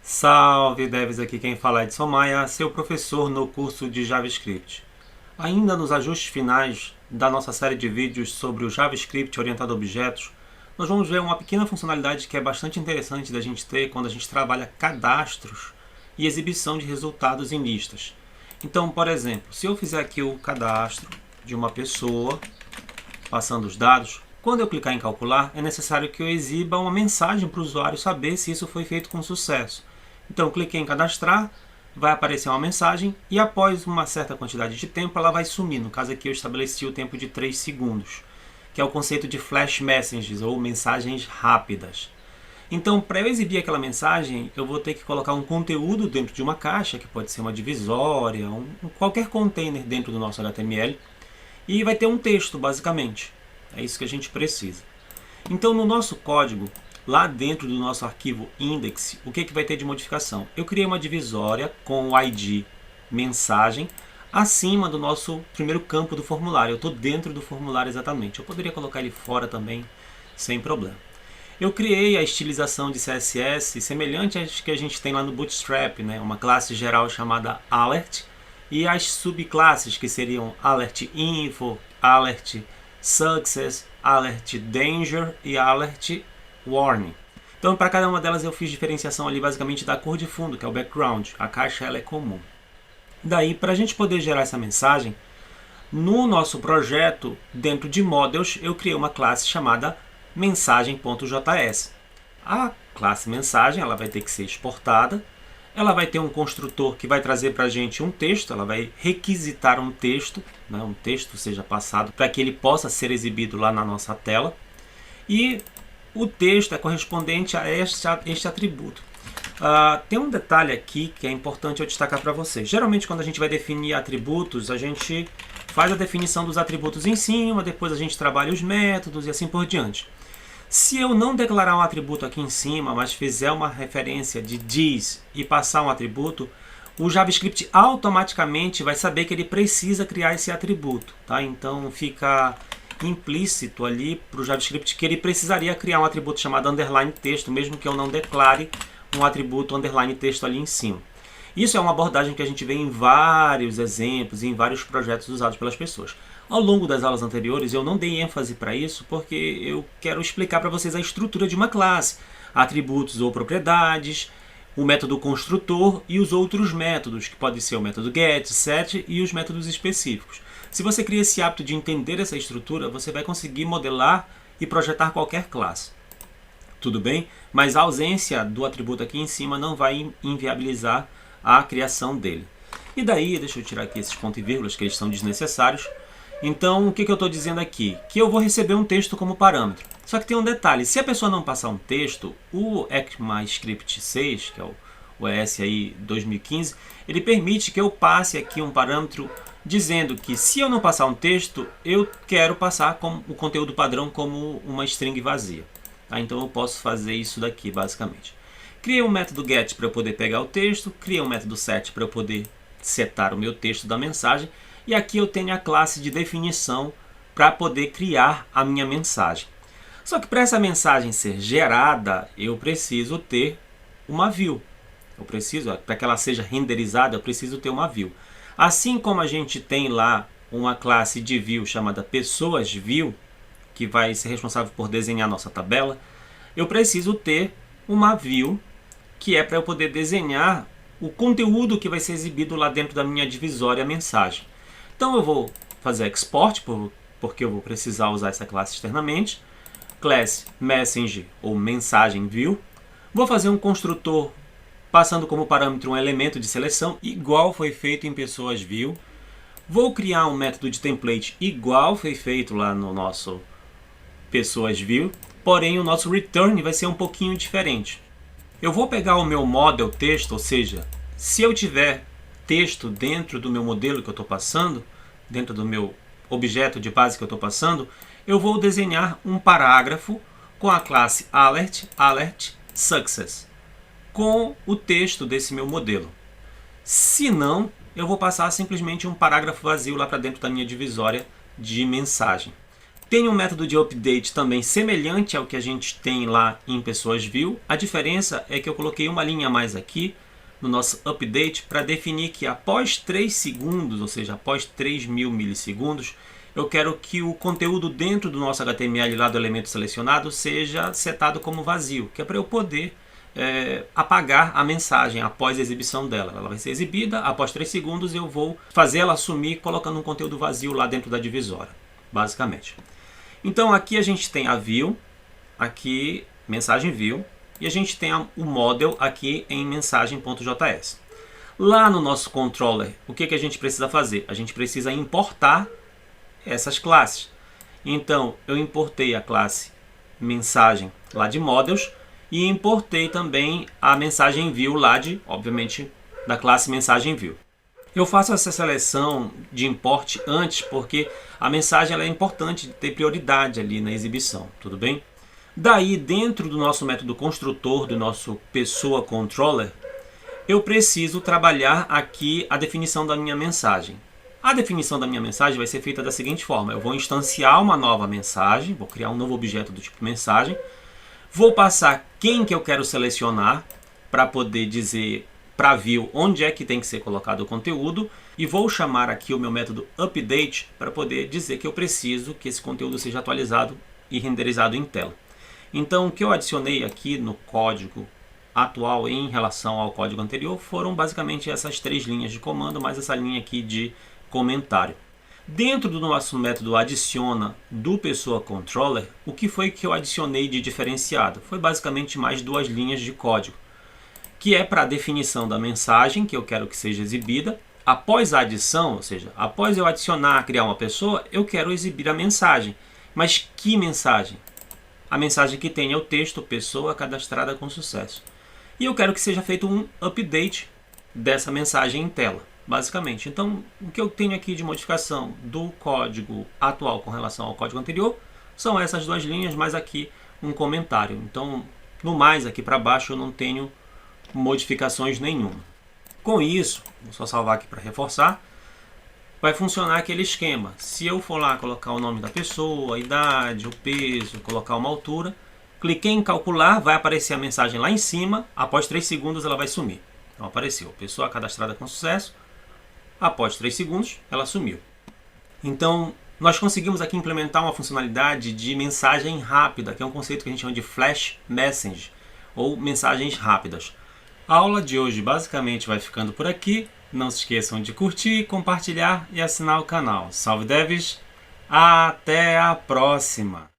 Salve devs, aqui quem fala é Edson Maia, seu professor no curso de JavaScript. Ainda nos ajustes finais da nossa série de vídeos sobre o JavaScript orientado a objetos, nós vamos ver uma pequena funcionalidade que é bastante interessante da gente ter quando a gente trabalha cadastros e exibição de resultados em listas. Então, por exemplo, se eu fizer aqui o cadastro de uma pessoa, passando os dados, quando eu clicar em calcular, é necessário que eu exiba uma mensagem para o usuário saber se isso foi feito com sucesso. Então, cliquei em cadastrar, vai aparecer uma mensagem e após uma certa quantidade de tempo ela vai sumir. No caso aqui eu estabeleci o tempo de 3 segundos, que é o conceito de flash messages ou mensagens rápidas. Então, para eu exibir aquela mensagem, eu vou ter que colocar um conteúdo dentro de uma caixa, que pode ser uma divisória, qualquer container dentro do nosso HTML, e vai ter um texto, basicamente. É isso que a gente precisa. Então, no nosso código, lá dentro do nosso arquivo index, o que vai ter de modificação? Eu criei uma divisória com o ID mensagem acima do nosso primeiro campo do formulário. Eu estou dentro do formulário exatamente. Eu poderia colocar ele fora também, sem problema. Eu criei a estilização de CSS semelhante às que a gente tem lá no Bootstrap, né? Uma classe geral chamada alert e as subclasses que seriam alert info, alert success, alert danger e alert warning. Então, para cada uma delas eu fiz diferenciação ali basicamente da cor de fundo, que é o background. A caixa ela é comum. Daí, para a gente poder gerar essa mensagem, no nosso projeto, dentro de models, eu criei uma classe chamada mensagem.js. A classe mensagem ela vai ter que ser exportada. Ela vai ter um construtor que vai trazer para a gente um texto, ela vai requisitar um texto, né, um texto seja passado para que ele possa ser exibido lá na nossa tela. E o texto é correspondente a este atributo. Tem um detalhe aqui que é importante eu destacar para vocês. Geralmente quando a gente vai definir atributos, a gente faz a definição dos atributos em cima, depois a gente trabalha os métodos e assim por diante. Se eu não declarar um atributo aqui em cima, mas fizer uma referência de this e passar um atributo, o JavaScript automaticamente vai saber que ele precisa criar esse atributo. Tá? Então fica implícito ali para o JavaScript que ele precisaria criar um atributo chamado underline texto, mesmo que eu não declare um atributo underline texto ali em cima. Isso é uma abordagem que a gente vê em vários exemplos, em vários projetos usados pelas pessoas. Ao longo das aulas anteriores eu não dei ênfase para isso porque eu quero explicar para vocês a estrutura de uma classe, atributos ou propriedades, o método construtor e os outros métodos, que pode ser o método get, set e os métodos específicos. Se você cria esse hábito de entender essa estrutura, você vai conseguir modelar e projetar qualquer classe. Tudo bem? Mas a ausência do atributo aqui em cima não vai inviabilizar a criação dele. E daí, deixa eu tirar aqui esses pontos e vírgulas que eles são desnecessários. Então, o que eu estou dizendo aqui? Que eu vou receber um texto como parâmetro. Só que tem um detalhe, se a pessoa não passar um texto, o ECMAScript 6, que é o ES aí 2015, ele permite que eu passe aqui um parâmetro dizendo que se eu não passar um texto, eu quero passar o conteúdo padrão como uma string vazia. Tá? Então eu posso fazer isso daqui, basicamente. Criei um método get para eu poder pegar o texto, criei um método set para eu poder setar o meu texto da mensagem, e aqui eu tenho a classe de definição para poder criar a minha mensagem. Só que para essa mensagem ser gerada, eu preciso ter uma view. Para que ela seja renderizada, eu preciso ter uma view. Assim como a gente tem lá uma classe de view chamada PessoasView, que vai ser responsável por desenhar nossa tabela, eu preciso ter uma view que é para eu poder desenhar o conteúdo que vai ser exibido lá dentro da minha divisória mensagem. Então eu vou fazer export, porque eu vou precisar usar essa classe externamente. Class message ou mensagem view. Vou fazer um construtor passando como parâmetro um elemento de seleção, igual foi feito em PessoasView. Vou criar um método de template igual foi feito lá no nosso PessoasView, porém o nosso return vai ser um pouquinho diferente. Eu vou pegar o meu model texto, ou seja, se eu tiver texto dentro do meu modelo que eu estou passando, dentro do meu objeto de base que eu estou passando, eu vou desenhar um parágrafo com a classe alert, alert, success, com o texto desse meu modelo. Se não, eu vou passar simplesmente um parágrafo vazio lá para dentro da minha divisória de mensagem. Tem um método de update também semelhante ao que a gente tem lá em Pessoas View. A diferença é que eu coloquei uma linha a mais aqui no nosso update para definir que após 3 segundos, ou seja, após 3.000 milissegundos, eu quero que o conteúdo dentro do nosso HTML lá do elemento selecionado seja setado como vazio, que é para eu poder apagar a mensagem após a exibição dela. Ela vai ser exibida, após 3 segundos eu vou fazer ela sumir colocando um conteúdo vazio lá dentro da divisória, basicamente. Então aqui a gente tem a view, aqui mensagem view, e a gente tem o model aqui em mensagem.js. Lá no nosso controller, o que a gente precisa fazer? A gente precisa importar essas classes. Então eu importei a classe mensagem lá de models e importei também a mensagem view lá de, obviamente, da classe mensagem view. Eu faço essa seleção de import antes porque a mensagem ela é importante de ter prioridade ali na exibição, tudo bem? Daí, dentro do nosso método construtor, do nosso pessoa controller, eu preciso trabalhar aqui a definição da minha mensagem. A definição da minha mensagem vai ser feita da seguinte forma: eu vou instanciar uma nova mensagem, vou criar um novo objeto do tipo mensagem, vou passar quem que eu quero selecionar para poder dizer para a view onde é que tem que ser colocado o conteúdo e vou chamar aqui o meu método update para poder dizer que eu preciso que esse conteúdo seja atualizado e renderizado em tela. Então o que eu adicionei aqui no código atual em relação ao código anterior foram basicamente essas 3 linhas de comando mais essa linha aqui de comentário. Dentro do nosso método adiciona do pessoa controller, o que foi que eu adicionei de diferenciado? Foi basicamente mais 2 linhas de código, que é para a definição da mensagem que eu quero que seja exibida. Após a adição, ou seja, após eu adicionar, criar uma pessoa, eu quero exibir a mensagem. Mas que mensagem? A mensagem que tenha o texto pessoa cadastrada com sucesso. E eu quero que seja feito um update dessa mensagem em tela, basicamente. Então, o que eu tenho aqui de modificação do código atual com relação ao código anterior são essas 2 linhas, mais aqui um comentário. Então, no mais, aqui para baixo eu não tenho modificações nenhuma. Com isso, vou só salvar aqui para reforçar, vai funcionar aquele esquema. Se eu for lá colocar o nome da pessoa, a idade, o peso, colocar uma altura, cliquei em calcular, vai aparecer a mensagem lá em cima, após 3 segundos ela vai sumir. Então apareceu, pessoa cadastrada com sucesso, após 3 segundos ela sumiu. Então nós conseguimos aqui implementar uma funcionalidade de mensagem rápida, que é um conceito que a gente chama de Flash Message, ou mensagens rápidas. A aula de hoje basicamente vai ficando por aqui. Não se esqueçam de curtir, compartilhar e assinar o canal. Salve devs! Até a próxima!